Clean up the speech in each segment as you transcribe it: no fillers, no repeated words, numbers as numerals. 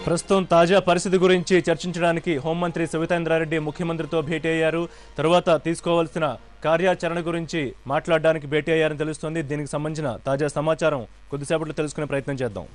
ప్రస్తుతం తాజా పరిస్థితి గురించి చర్చించడానికి హోంమంత్రి సవితా ఇంద్రారెడ్డి ముఖ్యమంత్రితో భేటీ అయ్యారు. తర్వాత తీసుకోవాల్సిన కార్యాచరణ గురించి మాట్లాడడానికి భేటీ అయ్యారని తెలుస్తోంది. దీనికి సంబంధించిన తాజా సమాచారం కొద్దిసేపట్లో తెలుసుకునే ప్రయత్నం చేద్దాం.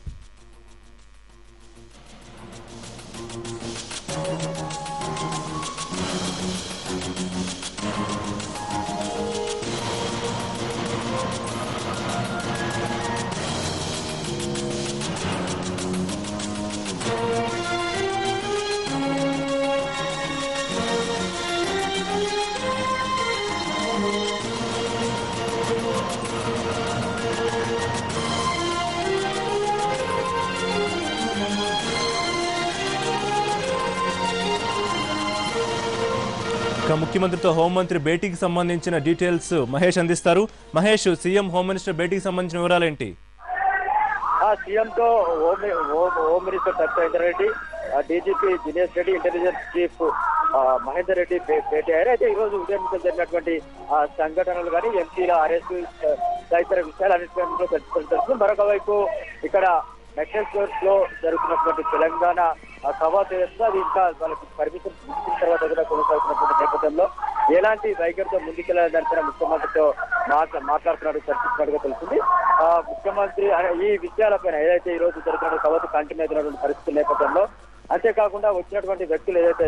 ముఖ్యమంత్రితో హోంమంత్రి భేటీకి సంబంధించిన డీటెయిల్స్ మహేష్ అందిస్తారు. మహేష్, సీఎం హోమ్ మినిస్టర్ భేటీకి సంబంధించిన వివరాలు ఏంటి? సీఎంతో home minister Savitha Indra Reddy, DGP Dinesh Reddy, intelligence chief Mahender Reddy భేటీ అయ్యారు. అయితే ఈ రోజు ఉదయం నుంచి జరిగినటువంటి సంఘటనలు కానీ ఎంపీల అరెస్టు తదితర విషయాలన్నింటిలో తెలుస్తుంది. మరొక వైపు ఇక్కడ మెట్రోస్ లో జరుగుతున్నటువంటి తెలంగాణ కవాతు అది ఇంకా వాళ్ళకి పర్మిషన్ ఇచ్చిన తర్వాత కూడా కొనసాగుతున్నటువంటి నేపథ్యంలో ఎలాంటి వైఖరితో ముందుకెళ్లాలంటే ముఖ్యమంత్రితో మాట్లాడుతున్నట్టు చర్చిస్తున్నట్టుగా తెలుస్తుంది. ముఖ్యమంత్రి ఈ విషయాలపైన ఏదైతే ఈ రోజు జరుగుతున్న కవాతు కంటిన్యూ అవుతున్నటువంటి పరిస్థితుల నేపథ్యంలో, అంతేకాకుండా వచ్చినటువంటి వ్యక్తులు ఏదైతే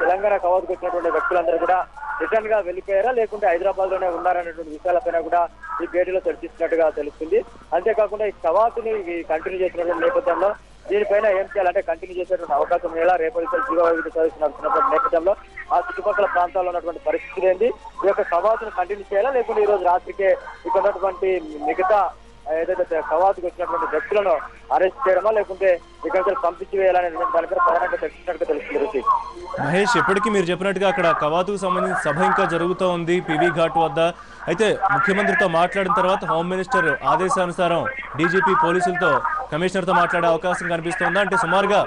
తెలంగాణ కవాతుకు వచ్చినటువంటి వ్యక్తులందరూ కూడా రిటర్న్ గా వెళ్ళిపోయారా లేకుంటే హైదరాబాద్ లోనే ఉన్నారనేటువంటి విషయాలపైన కూడా ఈ భేటీలో చర్చిస్తున్నట్టుగా తెలుస్తుంది. అంతేకాకుండా ఈ కవాతుని కంటిన్యూ చేసినటువంటి నేపథ్యంలో దీనిపైన ఏం చేయాలంటే కంటిన్యూ చేసేటువంటి అవకాశం ఎలా రేపటి జీరో సర్వీస్ నడుస్తున్నటువంటి నేపథ్యంలో ఆ చుట్టుపక్కల ప్రాంతాల్లో ఉన్నటువంటి పరిస్థితి ఏంది, ఈ యొక్క కవాతును కంటిన్యూ చేయాలా లేకుంటే ఈ రోజు రాత్రికే ఇక్కడ ఉన్నటువంటి మిగతా ఏదైతే కవాతుకు వచ్చినటువంటి వ్యక్తులను అరెస్ట్ చేయడమా లేకుంటే ఇక్కడ పంపించి వేయాలనేటువంటి దానిపై ప్రధానంగా చర్చించినట్టుగా తెలుస్తుంది. మహేష్, ఎప్పటికీ మీరు చెప్పినట్టుగా అక్కడ కవాతుకు సంబంధించిన సభ ఇంకా జరుగుతూ ఉంది పీవీ ఘాట్ వద్ద. అయితే ముఖ్యమంత్రితో మాట్లాడిన తర్వాత హోమ్ మినిస్టర్ ఆదేశానుసారం డీజీపీ పోలీసులతో కమిషనర్తో మాట్లాడే అవకాశం కనిపిస్తోందా? అంటే సుమారుగా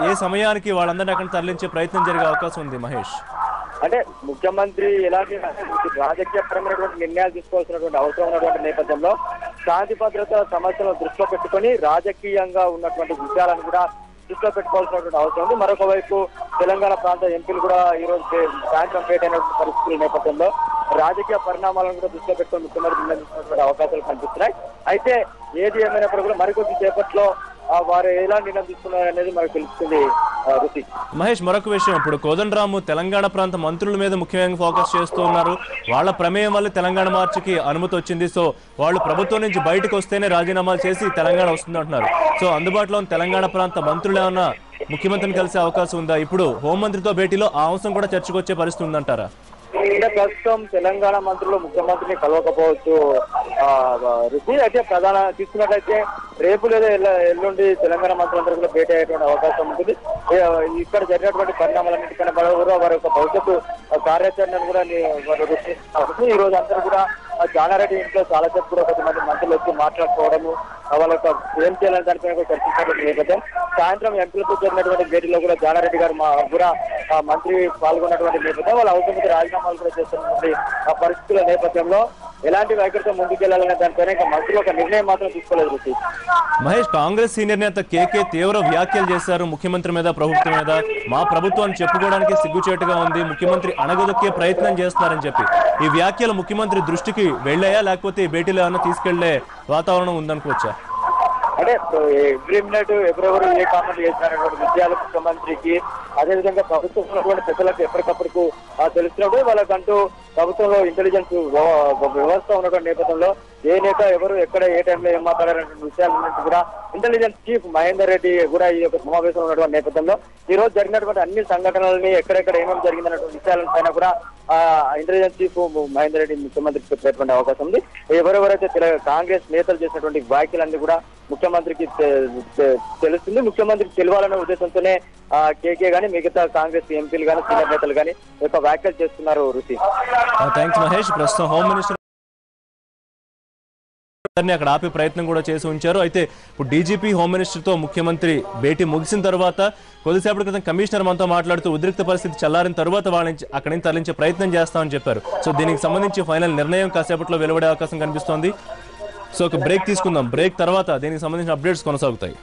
ఏ సమయానికి వాళ్ళందరినీ అక్కడ తరలించే ప్రయత్నం జరిగే అవకాశం ఉంది మహేష్? అంటే ముఖ్యమంత్రి ఎలాంటి రాజకీయపరమైనటువంటి నిర్ణయాలు తీసుకోవాల్సినటువంటి అవసరం ఉన్నటువంటి నేపథ్యంలో శాంతి భద్రత సమస్యలను దృష్టిలో పెట్టుకొని రాజకీయంగా ఉన్నటువంటి విషయాలను కూడా దృష్టిలో పెట్టుకోవాల్సినటువంటి అవసరం ఉంది. మరొక వైపు తెలంగాణ ప్రాంత ఎంపీలు కూడా ఈ రోజు సాయంత్రం భేటీ అయినటువంటి పరిస్థితుల నేపథ్యంలో రాజకీయ పరిణామాలను కూడా దృష్టిలో పెట్టుకొని ముఖ్యమంత్రి నిర్ణయించినటువంటి అవకాశాలు కనిపిస్తున్నాయి. అయితే ఏది ఏమైనప్పుడు కూడా మరికొద్ది సేపట్లో వారు ఎలాంటి నిర్ణయం తీసుకున్నారు అనేది మనకు తెలుస్తుంది రుచి. మహేష్, మరొక విషయం, ఇప్పుడు కోదండరాము తెలంగాణ ప్రాంత మంత్రుల మీద ముఖ్యంగా ఫోకస్ చేస్తూ ఉన్నారు. వాళ్ళ ప్రమేయం వల్ల తెలంగాణ మార్చికి అనుమతి వచ్చింది. సో వాళ్ళు ప్రభుత్వం నుంచి బయటకు వస్తేనే రాజీనామాలు చేసి తెలంగాణ వస్తుంది అంటున్నారు. సో అందుబాటులో ఉన్న తెలంగాణ ప్రాంత మంత్రులు ఏమన్నా ముఖ్యమంత్రిని కలిసే అవకాశం ఉందా? ఇప్పుడు హోంమంత్రితో భేటీలో ఆ అంశం కూడా చర్చకు వచ్చే పరిస్థితి ఉందంటారా? అంటే ప్రస్తుతం తెలంగాణ మంత్రులు ముఖ్యమంత్రిని కలవకపోవచ్చు రుచి. అయితే ప్రధాన తీసుకున్నట్లయితే రేపు లేదా ఎల్లుండి తెలంగాణ మంత్రులందరూ కూడా భేటీ అయ్యేటువంటి అవకాశం ఉంటుంది. ఇక్కడ జరిగినటువంటి పరిణామాలన్నింటికన్నా వారి యొక్క భవిష్యత్తు కార్యాచరణను కూడా ఈ రోజు అందరూ కూడా జానారెడ్డి ఇంట్లో చాలా సేపు కూడా కొంతమంది మంత్రులు వచ్చి మాట్లాడుకోవడము, వాళ్ళ యొక్క ఏం చేయాలని దానిపైన కూడా చర్చించినటువంటి నేపథ్యం. సాయంత్రం ఎంపీలతో జరిగినటువంటి భేటీలో కూడా జానారెడ్డి గారు కూడా మంత్రి పాల్గొన్నటువంటి నేపథ్యం. వాళ్ళ అవసరమైతే రాజీనామాలు కూడా చేస్తున్నటువంటి పరిస్థితుల నేపథ్యంలో ఎలాంటి వైఖరితో ముందుకెళ్లాలనే దానిపైన ఇంకా మంత్రులు ఒక నిర్ణయం మాత్రం తీసుకోలేదు రుచి. మహేష్, కాంగ్రెస్ సీనియర్ నేత కేకే తీవ్ర వ్యాఖ్యలు చేశారు ముఖ్యమంత్రి మీద, ప్రభుత్వం మీద. మా ప్రభుత్వాన్ని చెప్పుకోవడానికి సిగ్గుచేటుగా ఉంది, ముఖ్యమంత్రి అణగదొక్కే ప్రయత్నం చేస్తున్నారని చెప్పి ఈ వ్యాఖ్యలు ముఖ్యమంత్రి దృష్టికి వెళ్ళాయా, లేకపోతే ఈ భేటీలో ఏమైనా తీసుకెళ్లే వాతావరణం ఉందనుకోవచ్చా? అంటే ఎవ్రీ మినిట్ ఎవరెవరు ఏ కామెంట్ చేసినటువంటి విషయాలు ముఖ్యమంత్రికి, అదేవిధంగా ప్రభుత్వంలో ఉన్నటువంటి పెద్దలకు ఎప్పటికప్పుడు తెలుస్తున్నప్పుడు వాళ్ళకంటూ ప్రభుత్వంలో ఇంటెలిజెన్స్ వ్యవస్థ ఉన్నటువంటి నేపథ్యంలో ఏ నేత ఎవరు ఎక్కడ ఏ టైంలో ఏం మాట్లాడారనే విషయాలన్నింటి కూడా ఇంటెలిజెన్స్ చీఫ్ మహేందర్ రెడ్డి కూడా ఈ యొక్క సమావేశంలో ఉన్నటువంటి నేపథ్యంలో ఈ రోజు జరిగినటువంటి అన్ని సంఘటనలని ఎక్కడెక్కడ ఏమేమి జరిగిందన్నటువంటి విషయాలపైన కూడా ఇంటెలిజెన్స్ చీఫ్ మహేందర్ రెడ్డి ముఖ్యమంత్రికి చెప్పేటువంటి అవకాశం ఉంది. ఎవరెవరైతే కాంగ్రెస్ నేతలు చేసినటువంటి వ్యాఖ్యలన్నీ కూడా ముఖ్యమంత్రికి తెలుస్తుంది. ముఖ్యమంత్రికి తెలియాలనే ఉద్దేశంతోనే కేకే గానీ మిగతా కాంగ్రెస్ ఎంపీలు గానీ సీనియర్ నేతలు గానీ యొక్క వ్యాఖ్యలు చేస్తున్నారు రుచి. థ్యాంక్స్ మహేష్. ప్రస్తుతం హోమ్ మినిస్టర్ అక్కడ ఆపే ప్రయత్నం కూడా చేసి ఉంచారు. అయితే ఇప్పుడు డీజీపీ హోమ్ మినిస్టర్ తో ముఖ్యమంత్రి భేటీ ముగిసిన తర్వాత కొద్దిసేపటి క్రితం కమిషనర్ మనతో మాట్లాడుతూ ఉద్రిక్త పరిస్థితి చల్లారిన తర్వాత వాళ్ళని అక్కడి నుంచి తరలించే ప్రయత్నం చేస్తామని చెప్పారు. సో దీనికి సంబంధించి ఫైనల్ నిర్ణయం కాసేపట్లో వెలువడే అవకాశం కనిపిస్తోంది. సో ఒక బ్రేక్ తీసుకుందాం. బ్రేక్ తర్వాత దీనికి సంబంధించిన అప్డేట్స్ కొనసాగుతాయి.